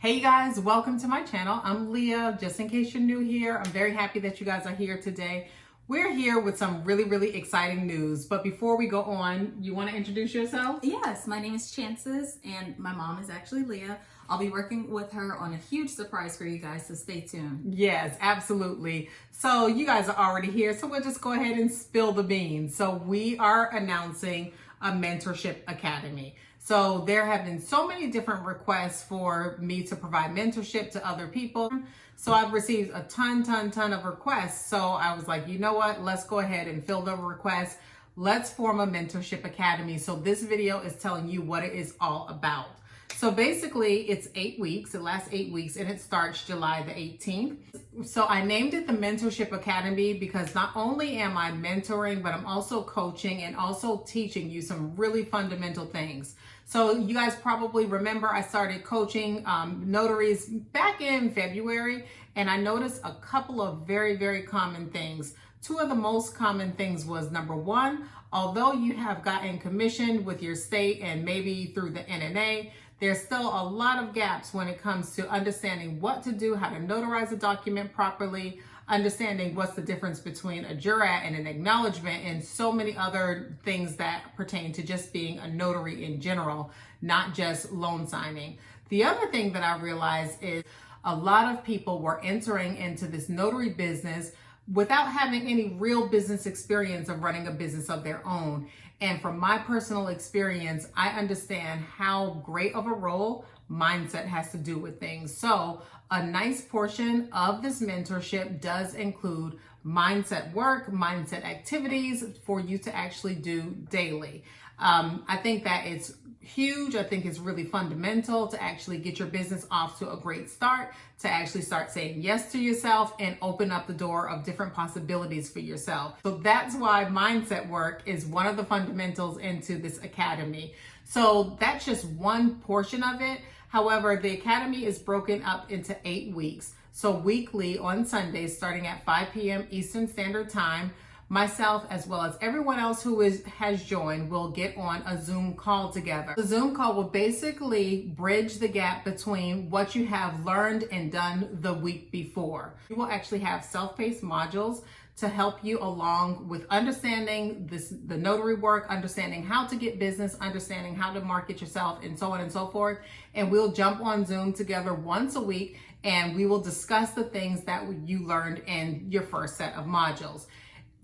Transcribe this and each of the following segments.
Hey guys, welcome to my channel. I'm Leah. Just in case you're new here, I'm very happy that you guys are here today. We're here with some really exciting news. But before we go on, you want to introduce yourself? Yes, my name is Chances and my mom is actually Leah. I'll be working with her on a huge surprise for you guys, so stay tuned. Yes, absolutely. So you guys are already here, so we'll just go ahead and spill the beans. So we are announcing a Mentorship Academy. So there have been so many different requests for me to provide mentorship to other people. So I've received a ton of requests. So I was like, you know what? Let's go ahead and fill the requests. Let's form a Mentorship Academy. So this video is telling you what it is all about. So basically it's 8 weeks, it lasts 8 weeks, and it starts July the 18th. So I named it the Mentorship Academy because not only am I mentoring, but I'm also coaching and also teaching you some really fundamental things. So you guys probably remember I started coaching notaries back in February, and I noticed a couple of very common things. Two of the most common things was, number one, although you have gotten commissioned with your state and maybe through the NNA, there's still a lot of gaps when it comes to understanding what to do, how to notarize a document properly, understanding what's the difference between a jurat and an acknowledgement, and so many other things that pertain to just being a notary in general, not just loan signing. The other thing that I realized is a lot of people were entering into this notary business without having any real business experience of running a business of their own. And from my personal experience, I understand how great of a role mindset has to do with things. So a nice portion of this mentorship does include mindset work, mindset activities for you to actually do daily. I think that it's huge. I think it's really fundamental to actually get your business off to a great start, to actually start saying yes to yourself and open up the door of different possibilities for yourself. So that's why mindset work is one of the fundamentals into this academy. So that's just one portion of it. However, the academy is broken up into 8 weeks. So weekly on Sundays, starting at 5 p.m. Eastern Standard Time, myself as well as everyone else who has joined will get on a Zoom call together. The Zoom call will basically bridge the gap between what you have learned and done the week before. You will actually have self-paced modules to help you along with understanding the notary work, understanding how to get business, understanding how to market yourself, and so on and so forth. And we'll jump on Zoom together once a week, and we will discuss the things that you learned in your first set of modules.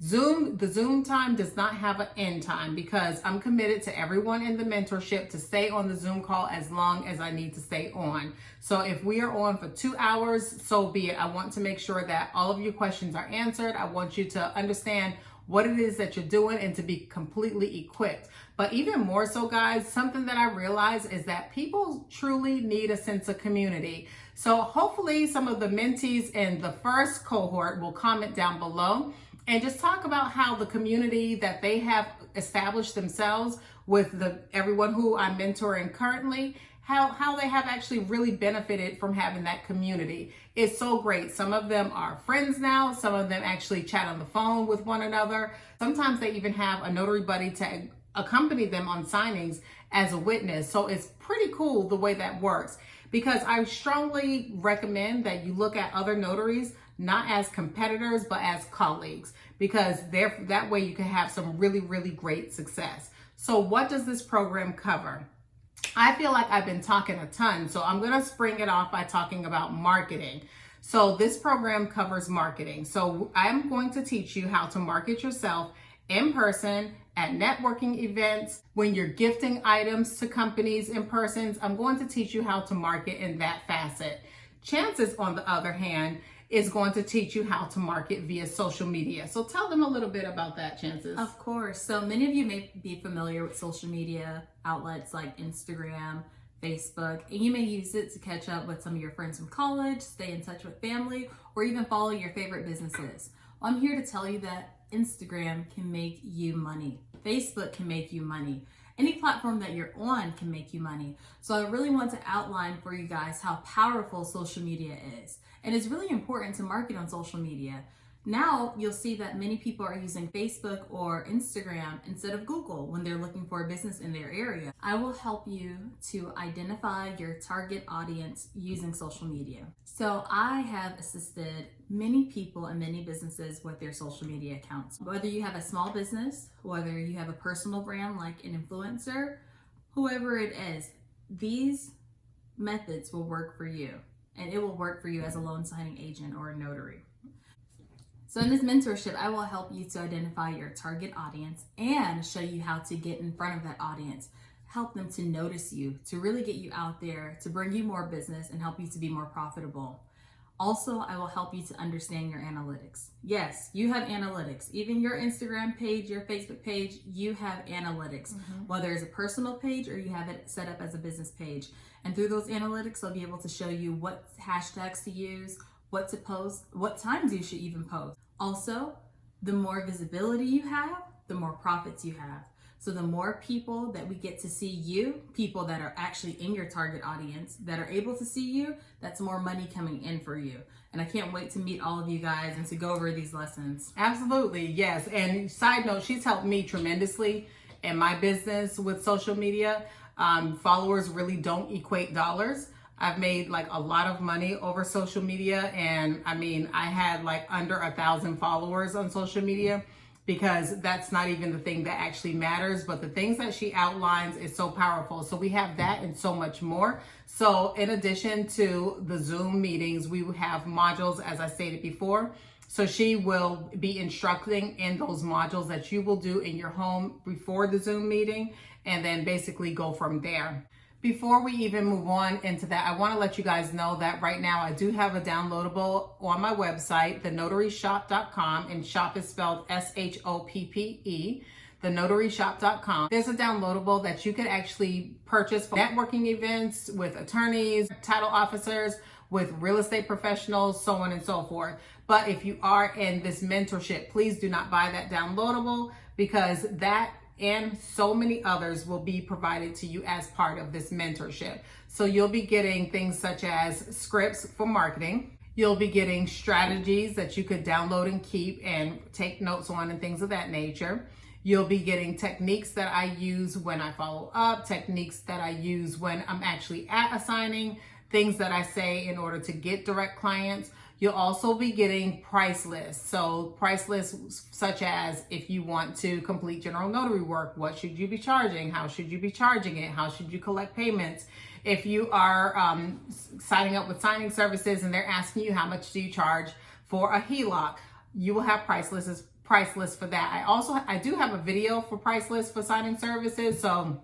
The Zoom time does not have an end time because I'm committed to everyone in the mentorship to stay on the Zoom call as long as I need to stay on. So if we are on for 2 hours, so be it. I want to make sure that all of your questions are answered. I want you to understand what it is that you're doing and to be completely equipped. But even more so, guys, something that I realize is that people truly need a sense of community. So hopefully some of the mentees in the first cohort will comment down below and just talk about how the community that they have established themselves with everyone who I'm mentoring currently, how they have actually really benefited from having that community. It's so great. Some of them are friends now. Some of them actually chat on the phone with one another. Sometimes they even have a notary buddy to accompany them on signings as a witness. So it's pretty cool the way that works, because I strongly recommend that you look at other notaries not as competitors, but as colleagues, because that way you can have some really great success. So what does this program cover? I feel like I've been talking a ton, so I'm gonna spring it off by talking about marketing. So this program covers marketing. So I'm going to teach you how to market yourself in person, at networking events, when you're gifting items to companies in persons. I'm going to teach you how to market in that facet. Chances, on the other hand, is going to teach you how to market via social media. So tell them a little bit about that, Chances. Of course. So many of you may be familiar with social media outlets like Instagram, Facebook, and you may use it to catch up with some of your friends from college, stay in touch with family, or even follow your favorite businesses. Well, I'm here to tell you that Instagram can make you money. Facebook can make you money. Any platform that you're on can make you money. So I really want to outline for you guys how powerful social media is. And it's really important to market on social media. Now you'll see that many people are using Facebook or Instagram instead of Google when they're looking for a business in their area. I will help you to identify your target audience using social media. So I have assisted many people and many businesses with their social media accounts. Whether you have a small business, whether you have a personal brand like an influencer, whoever it is, these methods will work for you, and it will work for you as a loan signing agent or a notary. So in this mentorship, I will help you to identify your target audience and show you how to get in front of that audience, help them to notice you, to really get you out there, to bring you more business and help you to be more profitable. Also, I will help you to understand your analytics. Yes, you have analytics. Even your Instagram page, your Facebook page, you have analytics, whether it's a personal page or you have it set up as a business page. And through those analytics, they'll be able to show you what hashtags to use, what to post, what times you should even post. Also, the more visibility you have, the more profits you have. So the more people that we get to see you, people that are actually in your target audience, that are able to see you, that's more money coming in for you. And I can't wait to meet all of you guys and to go over these lessons. Absolutely, yes. And side note, she's helped me tremendously in my business with social media. Followers really don't equate dollars. I've made like a lot of money over social media, and I mean, I had like under 1,000 followers on social media, because that's not even the thing that actually matters, but the things that she outlines is so powerful. So we have that and so much more. So in addition to the Zoom meetings, we have modules, as I stated before. So she will be instructing in those modules that you will do in your home before the Zoom meeting, and then basically go from there. Before we even move on into that, I want to let you guys know that right now I do have a downloadable on my website, thenotaryshop.com, and shop is spelled SHOPPE, thenotaryshop.com. There's a downloadable that you can actually purchase for networking events with attorneys, title officers, with real estate professionals, so on and so forth. But if you are in this mentorship, please do not buy that downloadable, because that and so many others will be provided to you as part of this mentorship. So you'll be getting things such as scripts for marketing. You'll be getting strategies that you could download and keep and take notes on and things of that nature. You'll be getting techniques that I use when I follow up, techniques that I use when I'm actually at a signing, things that I say in order to get direct clients. You'll also be getting price lists. So price lists such as, if you want to complete general notary work, what should you be charging? How should you be charging it? How should you collect payments? If you are signing up with signing services and they're asking you how much do you charge for a HELOC, you will have price lists for that. I do have a video for price lists for signing services. So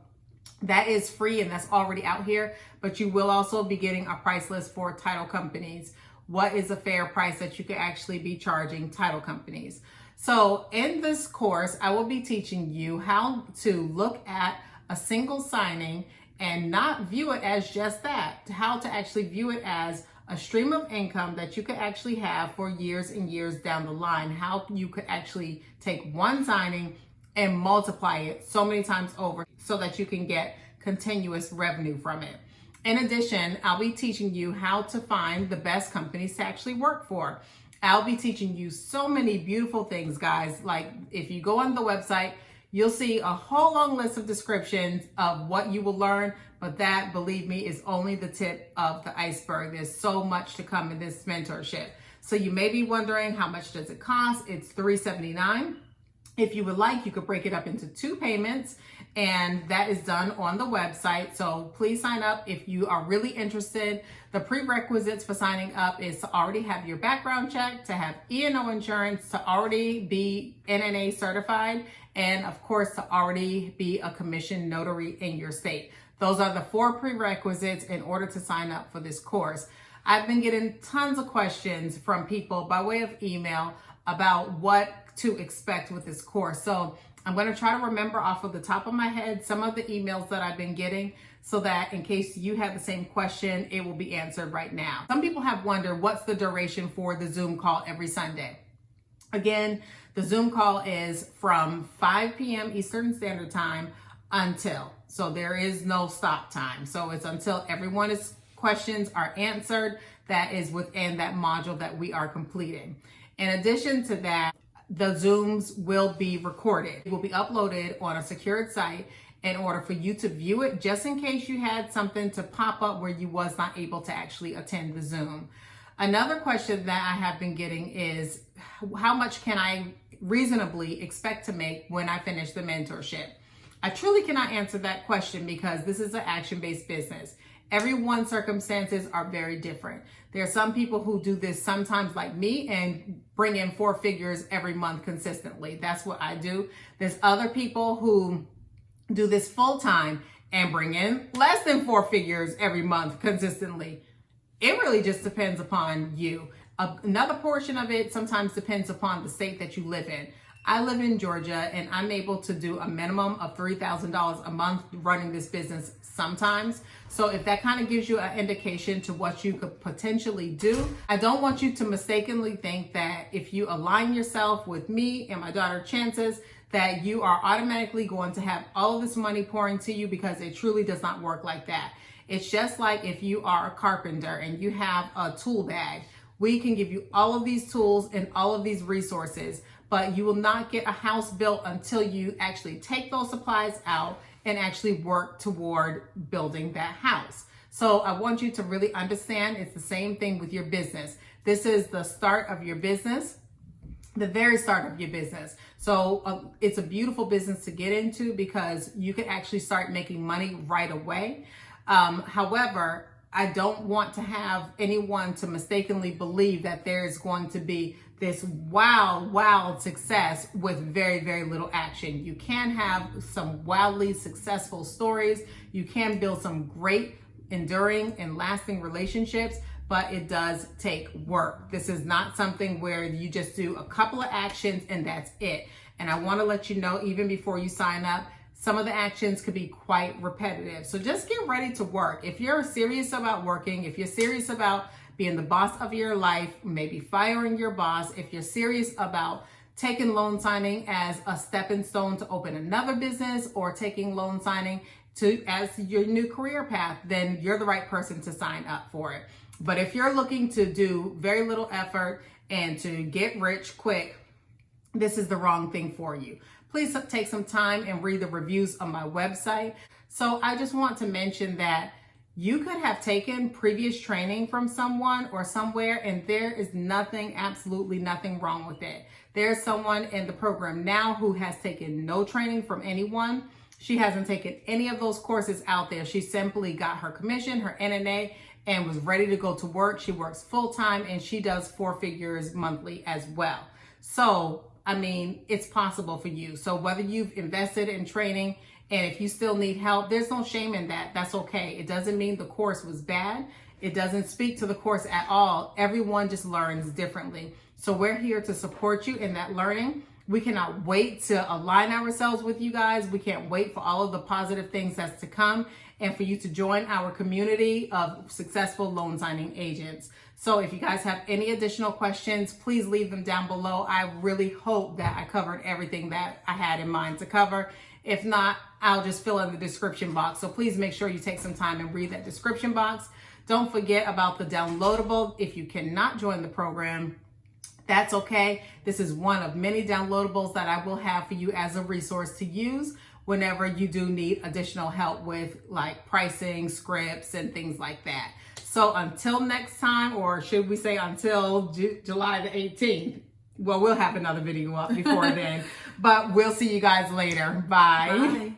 that is free and that's already out here, but you will also be getting a price list for title companies. What is a fair price that you could actually be charging title companies? So in this course, I will be teaching you how to look at a single signing and not view it as just that, how to actually view it as a stream of income that you could actually have for years and years down the line, how you could actually take one signing and multiply it so many times over so that you can get continuous revenue from it. In addition, I'll be teaching you how to find the best companies to actually work for. I'll be teaching you so many beautiful things, guys. Like if you go on the website, you'll see a whole long list of descriptions of what you will learn, but that, believe me, is only the tip of the iceberg. There's so much to come in this mentorship. So you may be wondering, how much does it cost? It's $379. If you would like, you could break it up into 2 payments, and that is done on the website. So please sign up if you are really interested. The prerequisites for signing up is to already have your background check, to have E&O insurance, to already be NNA certified, and of course, to already be a commissioned notary in your state. Those are the 4 prerequisites in order to sign up for this course. I've been getting tons of questions from people by way of email about what to expect with this course. So I'm going to try to remember off of the top of my head some of the emails that I've been getting, so that in case you have the same question, it will be answered right now. Some people have wondered, what's the duration for the Zoom call every Sunday? Again, the Zoom call is from 5 p.m. Eastern Standard Time until. So there is no stop time. So it's until everyone's questions are answered that is within that module that we are completing. In addition to that, the Zooms will be recorded. It will be uploaded on a secured site in order for you to view it, just in case you had something to pop up where you was not able to actually attend the Zoom. Another question that I have been getting is, how much can I reasonably expect to make when I finish the mentorship? I truly cannot answer that question because this is an action-based business. Everyone's circumstances are very different. There are some people who do this sometimes like me and bring in 4 figures every month consistently. That's what I do. There's other people who do this full time and bring in less than 4 figures every month consistently. It really just depends upon you. Another portion of it sometimes depends upon the state that you live in. I live in Georgia and I'm able to do a minimum of $3,000 a month running this business sometimes. So if that kind of gives you an indication to what you could potentially do, I don't want you to mistakenly think that if you align yourself with me and my daughter Chances, that you are automatically going to have all of this money pouring to you, because it truly does not work like that. It's just like if you are a carpenter and you have a tool bag. We can give you all of these tools and all of these resources, but you will not get a house built until you actually take those supplies out and actually work toward building that house. So I want you to really understand it's the same thing with your business. This is the start of your business, the very start of your business. So it's a beautiful business to get into because you can actually start making money right away. However, I don't want to have anyone to mistakenly believe that there is going to be this wild success with very, very little action. You can have some wildly successful stories. You can build some great, enduring, and lasting relationships, but it does take work. This is not something where you just do a couple of actions and that's it. And I want to let you know, even before you sign up, some of the actions could be quite repetitive. So just get ready to work. If you're serious about working, if you're serious about being the boss of your life, maybe firing your boss, if you're serious about taking loan signing as a stepping stone to open another business, or taking loan signing as your new career path, then you're the right person to sign up for it. But if you're looking to do very little effort and to get rich quick, this is the wrong thing for you. Please take some time and read the reviews on my website. So I just want to mention that you could have taken previous training from someone or somewhere, and there is nothing, absolutely nothing wrong with it. There's someone in the program now who has taken no training from anyone. She hasn't taken any of those courses out there. She simply got her commission, her NNA, and was ready to go to work. She works full time and she does 4 figures monthly as well. So, I mean, it's possible for you. So whether you've invested in training and if you still need help, there's no shame in that. That's okay. It doesn't mean the course was bad. It doesn't speak to the course at all. Everyone just learns differently. So we're here to support you in that learning. We cannot wait to align ourselves with you guys. We can't wait for all of the positive things that's to come and for you to join our community of successful loan signing agents. So if you guys have any additional questions, please leave them down below. I really hope that I covered everything that I had in mind to cover. If not, I'll just fill in the description box. So please make sure you take some time and read that description box. Don't forget about the downloadable. If you cannot join the program, that's okay. This is one of many downloadables that I will have for you as a resource to use whenever you do need additional help with like pricing, scripts, and things like that. So until next time, or should we say until July the 18th, well, we'll have another video up before then, but we'll see you guys later. Bye. Bye.